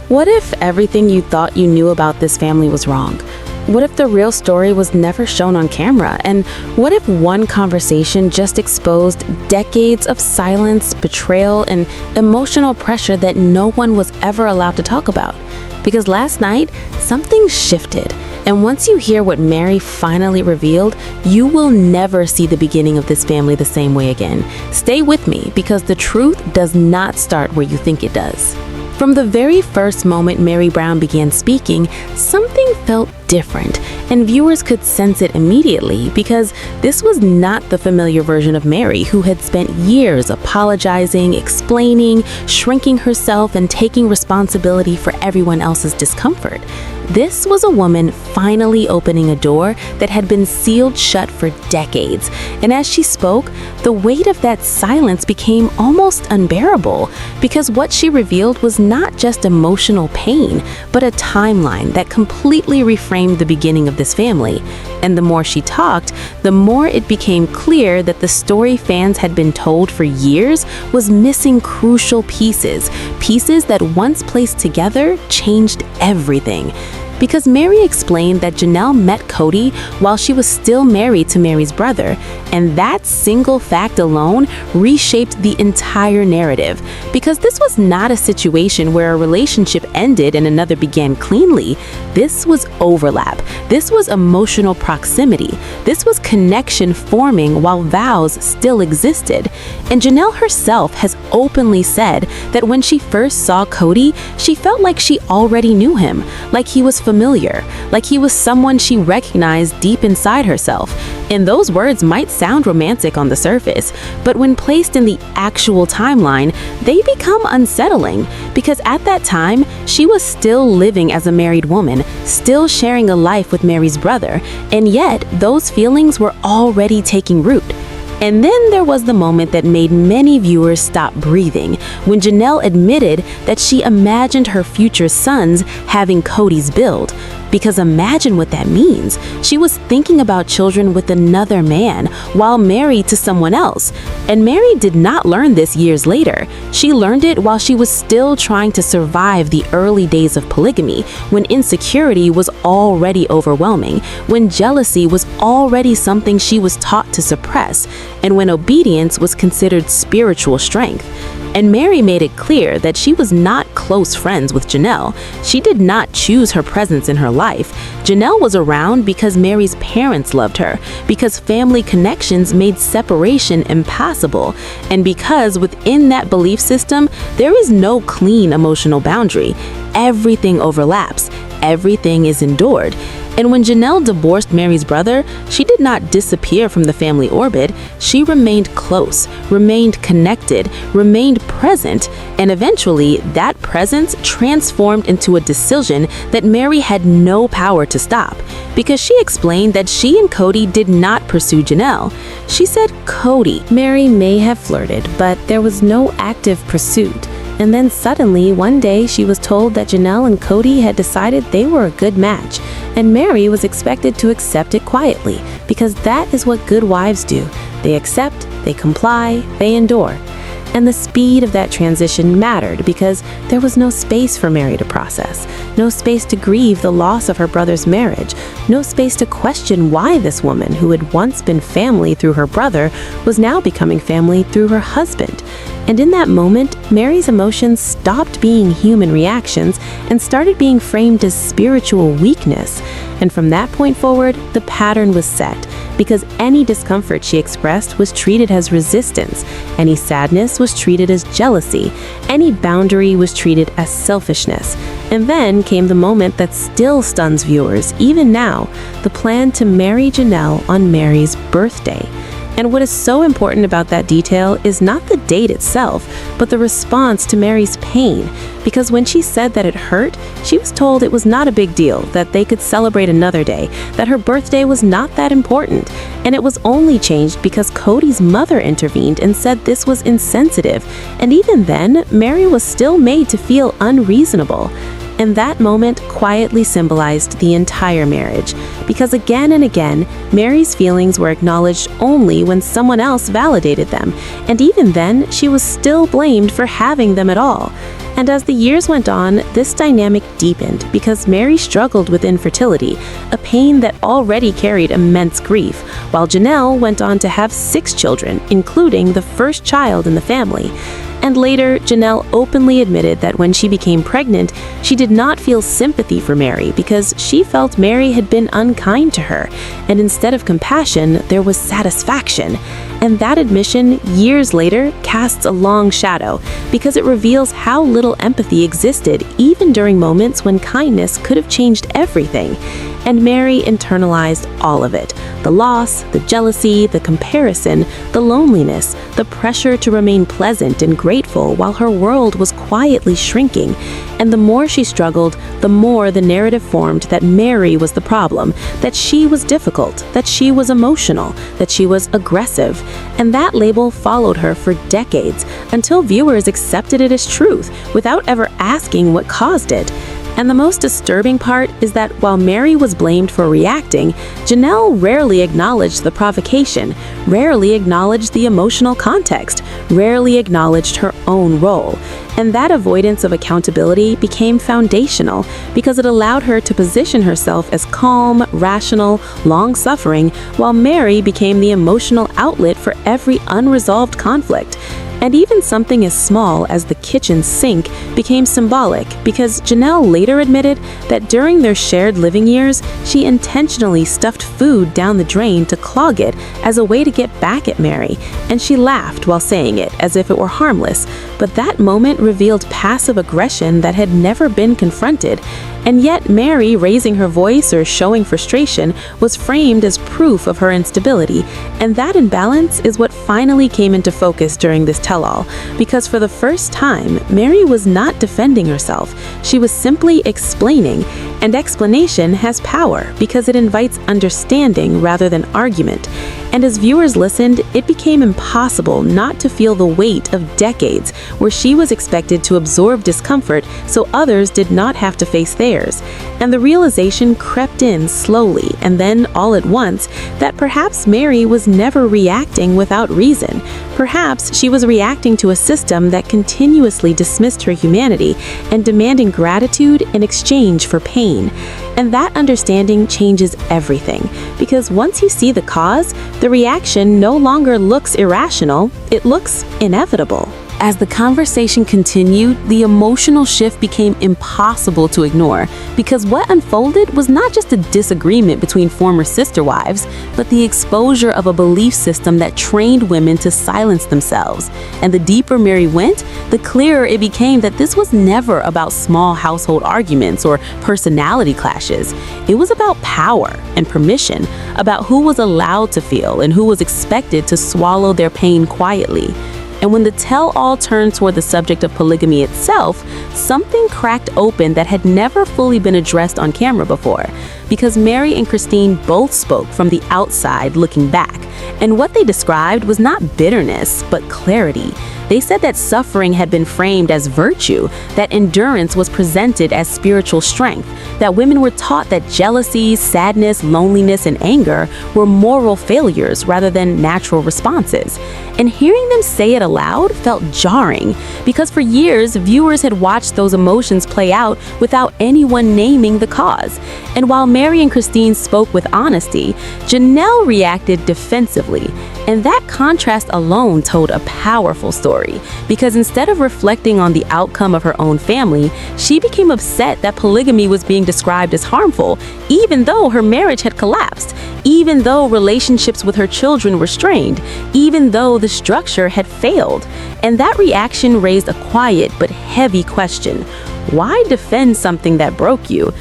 What if everything you thought you knew about this family was wrong? What if the real story was never shown on camera? And what if one conversation just exposed decades of silence, betrayal, and emotional pressure that no one was ever allowed to talk about? Because last night, something shifted. And once you hear what Mary finally revealed, you will never see the beginning of this family the same way again. Stay with me, because the truth does not start where you think it does. From the very first moment Mary Brown began speaking, something felt different, and viewers could sense it immediately, because this was not the familiar version of Mary, who had spent years apologizing, explaining, shrinking herself, and taking responsibility for everyone else's discomfort. This was a woman finally opening a door that had been sealed shut for decades, and as she spoke, the weight of that silence became almost unbearable, because what she revealed was not just emotional pain, but a timeline that completely reframed the beginning of this family. And the more she talked, the more it became clear that the story fans had been told for years was missing crucial pieces that once placed together changed everything. Because Mary explained that Janelle met Cody while she was still married to Mary's brother, and that single fact alone reshaped the entire narrative. Because this was not a situation where a relationship ended and another began cleanly. This was overlap. This was emotional proximity. This was connection forming while vows still existed. And Janelle herself has openly said that when she first saw Cody, she felt like she already knew him, like he was familiar, like he was someone she recognized deep inside herself. And those words might sound romantic on the surface, but when placed in the actual timeline, they become unsettling, because at that time, she was still living as a married woman, still sharing a life with Mary's brother, and yet those feelings were already taking root. And then there was the moment that made many viewers stop breathing, when Janelle admitted that she imagined her future sons having Cody's build. Because imagine what that means. She was thinking about children with another man while married to someone else. And Mary did not learn this years later. She learned it while she was still trying to survive the early days of polygamy, when insecurity was already overwhelming, when jealousy was already something she was taught to suppress, and when obedience was considered spiritual strength. And Mary made it clear that she was not close friends with Janelle. She did not choose her presence in her life. Janelle was around because Mary's parents loved her, because family connections made separation impossible, and because within that belief system, there is no clean emotional boundary. Everything overlaps. Everything is endured. And when Janelle divorced Mary's brother, she did not disappear from the family orbit. She remained close, remained connected, remained present, and eventually that presence transformed into a decision that Mary had no power to stop, because she explained that she and Cody did not pursue Janelle. She said Cody. Mary may have flirted, but there was no active pursuit. And then suddenly, one day, she was told that Janelle and Cody had decided they were a good match, and Mary was expected to accept it quietly, because that is what good wives do. They accept, they comply, they endure. And the speed of that transition mattered, because there was no space for Mary to process, no space to grieve the loss of her brother's marriage, no space to question why this woman, who had once been family through her brother, was now becoming family through her husband. And in that moment, Mary's emotions stopped being human reactions and started being framed as spiritual weakness. And from that point forward, the pattern was set, because any discomfort she expressed was treated as resistance, any sadness was treated as jealousy, any boundary was treated as selfishness. And then came the moment that still stuns viewers, even now, the plan to marry Janelle on Mary's birthday. And what is so important about that detail is not the date itself, but the response to Mary's pain. Because when she said that it hurt, she was told it was not a big deal, that they could celebrate another day, that her birthday was not that important. And it was only changed because Cody's mother intervened and said this was insensitive. And even then, Mary was still made to feel unreasonable. And that moment quietly symbolized the entire marriage, because again and again, Mary's feelings were acknowledged only when someone else validated them, and even then, she was still blamed for having them at all. And as the years went on, this dynamic deepened because Mary struggled with infertility, a pain that already carried immense grief, while Janelle went on to have 6 children, including the first child in the family. And later, Janelle openly admitted that when she became pregnant, she did not feel sympathy for Mary because she felt Mary had been unkind to her, and instead of compassion, there was satisfaction. And that admission, years later, casts a long shadow because it reveals how little empathy existed even during moments when kindness could have changed everything. And Mary internalized all of it: the loss, the jealousy, the comparison, the loneliness, the pressure to remain pleasant and grateful while her world was quietly shrinking. And the more she struggled, the more the narrative formed that Mary was the problem, that she was difficult, that she was emotional, that she was aggressive. And that label followed her for decades until viewers accepted it as truth without ever asking what caused it. And the most disturbing part is that while Mary was blamed for reacting, Janelle rarely acknowledged the provocation, rarely acknowledged the emotional context, rarely acknowledged her own role. And that avoidance of accountability became foundational because it allowed her to position herself as calm, rational, long-suffering, while Mary became the emotional outlet for every unresolved conflict. And even something as small as the kitchen sink became symbolic because Janelle later admitted that during their shared living years, she intentionally stuffed food down the drain to clog it as a way to get back at Mary, and she laughed while saying it as if it were harmless. But that moment revealed passive aggression that had never been confronted. And yet Mary raising her voice or showing frustration was framed as proof of her instability, and that imbalance is what finally came into focus during this tell-all, because for the first time, Mary was not defending herself, she was simply explaining, and explanation has power because it invites understanding rather than argument. And as viewers listened, it became impossible not to feel the weight of decades where she was expected to absorb discomfort so others did not have to face theirs. And the realization crept in slowly and then all at once that perhaps Mary was never reacting without reason. Perhaps she was reacting to a system that continuously dismissed her humanity and demanding gratitude in exchange for pain. And that understanding changes everything, because once you see the cause, the reaction no longer looks irrational, it looks inevitable. As the conversation continued, the emotional shift became impossible to ignore, because what unfolded was not just a disagreement between former sister wives, but the exposure of a belief system that trained women to silence themselves. And the deeper Mary went, the clearer it became that this was never about small household arguments or personality clashes. It was about power and permission, about who was allowed to feel and who was expected to swallow their pain quietly. And when the tell-all turned toward the subject of polygamy itself, something cracked open that had never fully been addressed on camera before, because Mary and Christine both spoke from the outside looking back. And what they described was not bitterness, but clarity. They said that suffering had been framed as virtue, that endurance was presented as spiritual strength, that women were taught that jealousy, sadness, loneliness, and anger were moral failures rather than natural responses. And hearing them say it aloud felt jarring, because for years, viewers had watched those emotions play out without anyone naming the cause. And while Mary and Christine spoke with honesty, Janelle reacted defensively. And that contrast alone told a powerful story, because instead of reflecting on the outcome of her own family, she became upset that polygamy was being described as harmful, even though her marriage had collapsed, even though relationships with her children were strained, even though the structure had failed. And that reaction raised a quiet but heavy question: why defend something that broke you?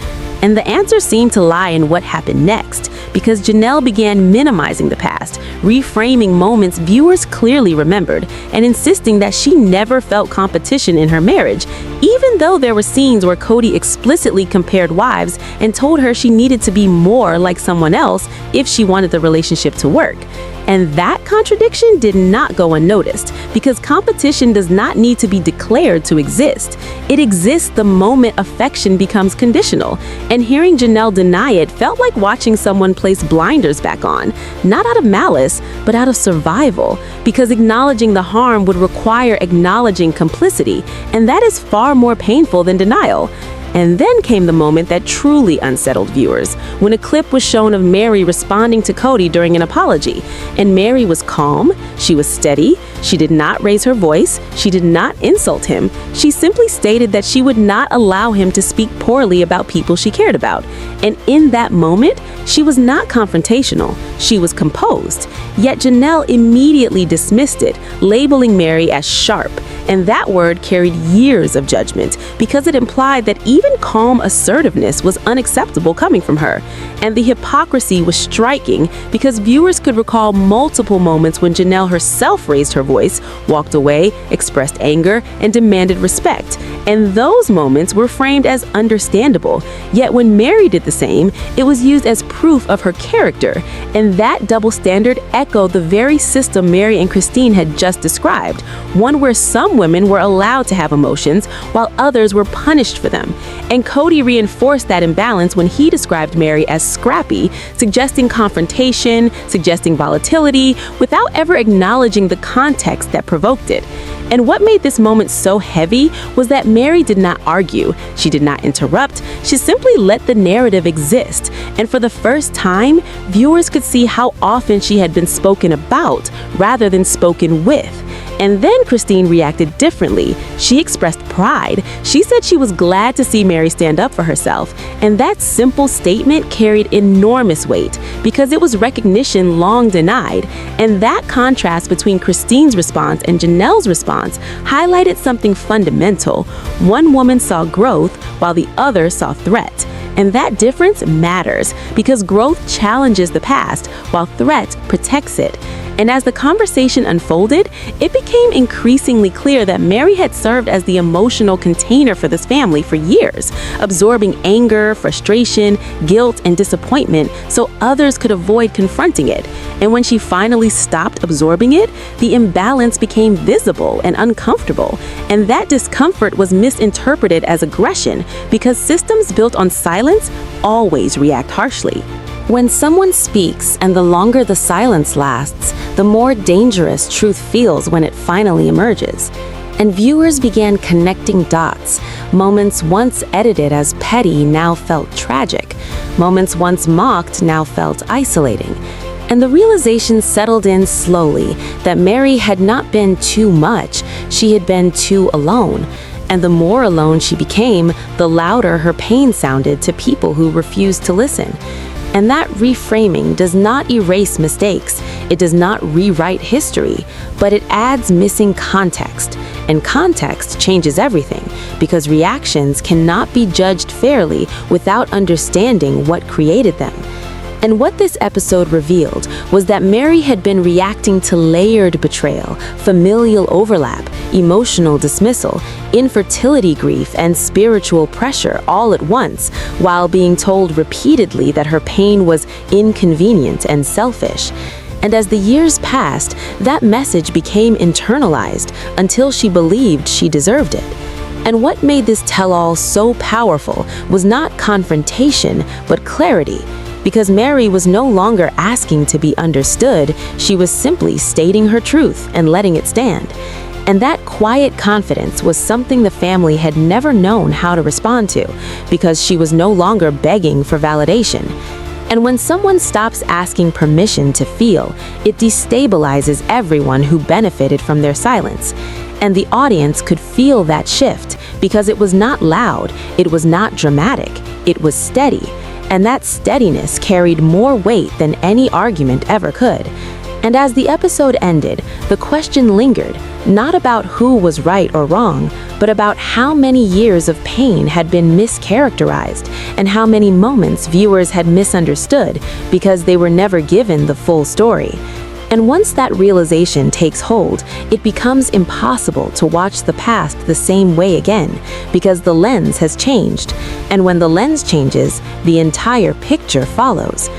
And the answer seemed to lie in what happened next, because Janelle began minimizing the past, reframing moments viewers clearly remembered, and insisting that she never felt competition in her marriage, even though there were scenes where Cody explicitly compared wives and told her she needed to be more like someone else if she wanted the relationship to work. And that contradiction did not go unnoticed, because competition does not need to be declared to exist. It exists the moment affection becomes conditional, and hearing Janelle deny it felt like watching someone place blinders back on, not out of malice, but out of survival, because acknowledging the harm would require acknowledging complicity, and that is far more painful than denial. And then came the moment that truly unsettled viewers, when a clip was shown of Mary responding to Cody during an apology. And Mary was calm, she was steady, she did not raise her voice, she did not insult him. She simply stated that she would not allow him to speak poorly about people she cared about. And in that moment, she was not confrontational, she was composed. Yet Janelle immediately dismissed it, labeling Mary as sharp. And that word carried years of judgment, because it implied that even calm assertiveness was unacceptable coming from her. And the hypocrisy was striking, because viewers could recall multiple moments when Janelle herself raised her voice, walked away, expressed anger, and demanded respect. And those moments were framed as understandable. Yet when Mary did the same, it was used as proof of her character. And that double standard echoed the very system Mary and Christine had just described, one where some women were allowed to have emotions while others were punished for them. And Cody reinforced that imbalance when he described Mary as scrappy, suggesting confrontation, suggesting volatility, without ever acknowledging the context that provoked it. And what made this moment so heavy was that Mary did not argue, she did not interrupt, she simply let the narrative exist. And for the first time, viewers could see how often she had been spoken about rather than spoken with. And then Christine reacted differently. She expressed pride. She said she was glad to see Mary stand up for herself. And that simple statement carried enormous weight, because it was recognition long denied. And that contrast between Christine's response and Janelle's response highlighted something fundamental. One woman saw growth while the other saw threat. And that difference matters, because growth challenges the past while threat protects it. And as the conversation unfolded, it became increasingly clear that Mary had served as the emotional container for this family for years, absorbing anger, frustration, guilt, and disappointment so others could avoid confronting it. And when she finally stopped absorbing it, the imbalance became visible and uncomfortable. And that discomfort was misinterpreted as aggression, because systems built on silence always react harshly. When someone speaks and the longer the silence lasts, the more dangerous truth feels when it finally emerges. And viewers began connecting dots. Moments once edited as petty now felt tragic. Moments once mocked now felt isolating. And the realization settled in slowly that Mary had not been too much, she had been too alone. And the more alone she became, the louder her pain sounded to people who refused to listen. And that reframing does not erase mistakes, it does not rewrite history, but it adds missing context. And context changes everything, because reactions cannot be judged fairly without understanding what created them. And what this episode revealed was that Mary had been reacting to layered betrayal, familial overlap, emotional dismissal, infertility grief, and spiritual pressure all at once, while being told repeatedly that her pain was inconvenient and selfish. And as the years passed, that message became internalized until she believed she deserved it. And what made this tell-all so powerful was not confrontation, but clarity. Because Mary was no longer asking to be understood, she was simply stating her truth and letting it stand. And that quiet confidence was something the family had never known how to respond to, because she was no longer begging for validation. And when someone stops asking permission to feel, it destabilizes everyone who benefited from their silence. And the audience could feel that shift, because it was not loud, it was not dramatic, it was steady. And that steadiness carried more weight than any argument ever could. And as the episode ended, the question lingered, not about who was right or wrong, but about how many years of pain had been mischaracterized and how many moments viewers had misunderstood because they were never given the full story. And once that realization takes hold, it becomes impossible to watch the past the same way again, because the lens has changed. And when the lens changes, the entire picture follows.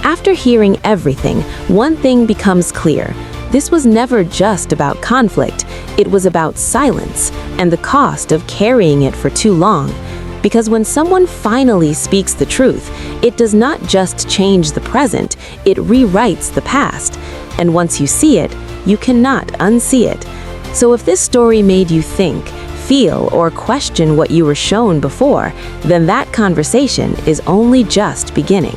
After hearing everything, one thing becomes clear. This was never just about conflict, it was about silence and the cost of carrying it for too long. Because when someone finally speaks the truth, it does not just change the present, it rewrites the past. And once you see it, you cannot unsee it. So if this story made you think, feel, or question what you were shown before, then that conversation is only just beginning.